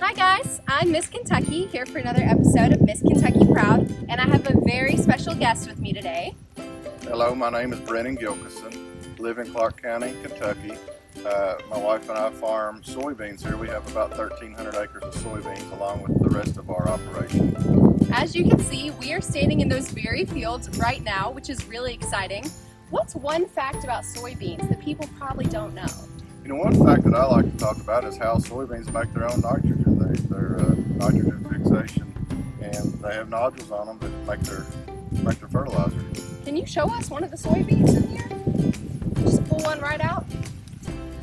Hi guys, I'm Miss Kentucky here for another episode of Miss Kentucky Proud, and I have a very special guest with me today. Hello, my name is Brennan Gilkison, live in Clark County, Kentucky. My wife and I farm soybeans here. We have about 1,300 acres of soybeans along with the rest of our operation. As you can see, we are standing in those very fields right now, which is really exciting. What's one fact about soybeans that people probably don't know? You know, one fact that I like to talk about is how soybeans make their own nitrogen. They're nitrogen fixation, and they have nodules on them that make their fertilizer. Can you show us one of the soybeans in here? Just pull one right out.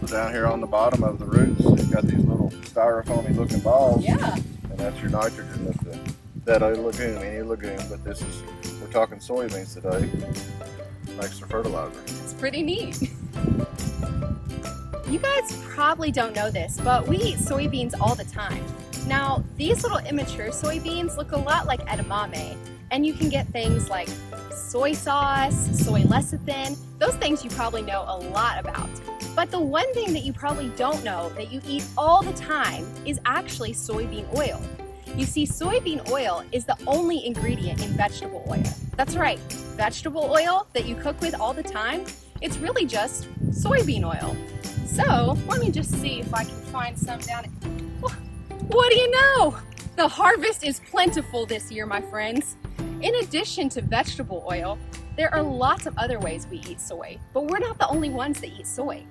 So down here on the bottom of the roots, you've got these little styrofoamy looking balls. Yeah. And that's your nitrogen that a legume, any legume, but we're talking soybeans today, makes their fertilizer. It's pretty neat. You guys probably don't know this, but we eat soybeans all the time. Now, these little immature soybeans look a lot like edamame, and you can get things like soy sauce, soy lecithin, those things you probably know a lot about. But the one thing that you probably don't know that you eat all the time is actually soybean oil. You see, soybean oil is the only ingredient in vegetable oil. That's right, vegetable oil that you cook with all the time, it's really just soybean oil. So let me just see if I can find some down at... What do you know? The harvest is plentiful this year, my friends. In addition to vegetable oil, there are lots of other ways we eat soy, but we're not the only ones that eat soy.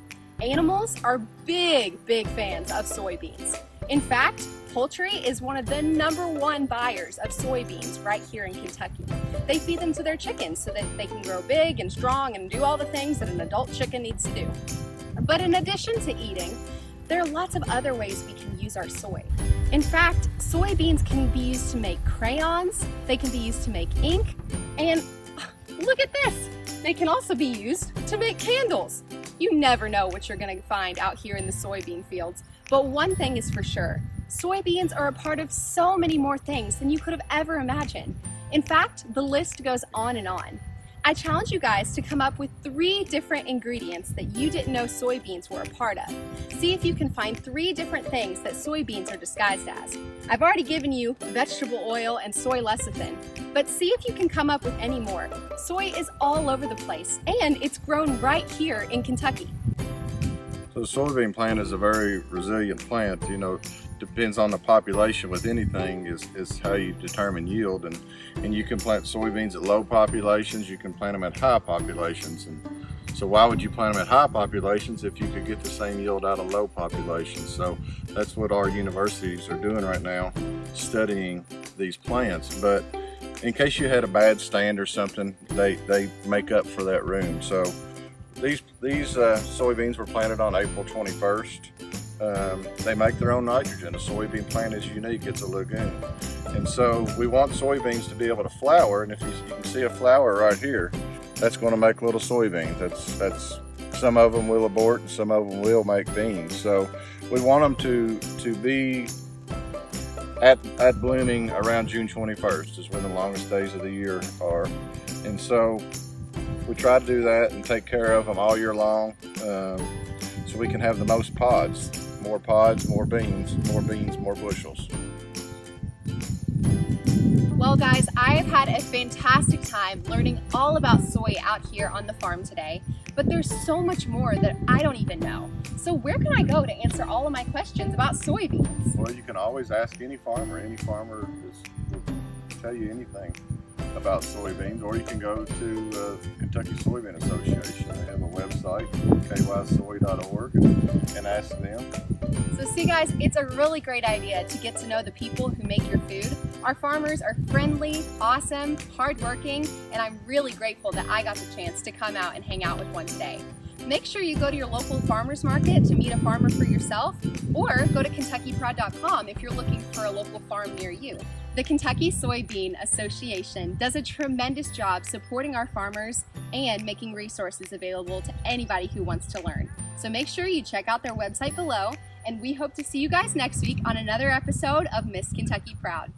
Animals are big fans of soybeans. In fact, poultry is one of the #1 buyers of soybeans right here in Kentucky. They feed them to their chickens so that they can grow big and strong and do all the things that an adult chicken needs to do. But in addition to eating, there are lots of other ways we can use our soy. In fact, soybeans can be used to make crayons, they can be used to make ink, and look at this! They can also be used to make candles. You never know what you're going to find out here in the soybean fields, but one thing is for sure, soybeans are a part of so many more things than you could have ever imagined. In fact, the list goes on and on. I challenge you guys to come up with 3 different ingredients that you didn't know soybeans were a part of. See if you can find 3 different things that soybeans are disguised as. I've already given you vegetable oil and soy lecithin, but see if you can come up with any more. Soy is all over the place, and it's grown right here in Kentucky. So the soybean plant is a very resilient plant. You know, depends on the population with anything is how you determine yield, and you can plant soybeans at low populations, you can plant them at high populations. And so why would you plant them at high populations if you could get the same yield out of low populations? So that's what our universities are doing right now, studying these plants. But in case you had a bad stand or something, they make up for that room. So these soybeans were planted on April 21st. They make their own nitrogen. A soybean plant is unique, it's a legume. And so we want soybeans to be able to flower, and if you can see a flower right here, that's going to make little soybeans. That's some of them will abort and some of them will make beans. So we want them to be at blooming around June 21st is when the longest days of the year are. And so we try to do that and take care of them all year long, so we can have the most pods. More pods, more beans, more bushels. Well guys, I have had a fantastic time learning all about soy out here on the farm today, but there's so much more that I don't even know. So where can I go to answer all of my questions about soybeans? Well, you can always ask any farmer. Any farmer will tell you anything about soybeans, or you can go to Kentucky Soybean Association. They have a website, kysoy.org, and ask them. So see guys, it's a really great idea to get to know the people who make your food. Our farmers are friendly, awesome, hardworking, and I'm really grateful that I got the chance to come out and hang out with one today. Make sure you go to your local farmers market to meet a farmer for yourself, or go to KentuckyProud.com if you're looking for a local farm near you. The Kentucky Soybean Association does a tremendous job supporting our farmers and making resources available to anybody who wants to learn. So make sure you check out their website below, and we hope to see you guys next week on another episode of Miss Kentucky Proud.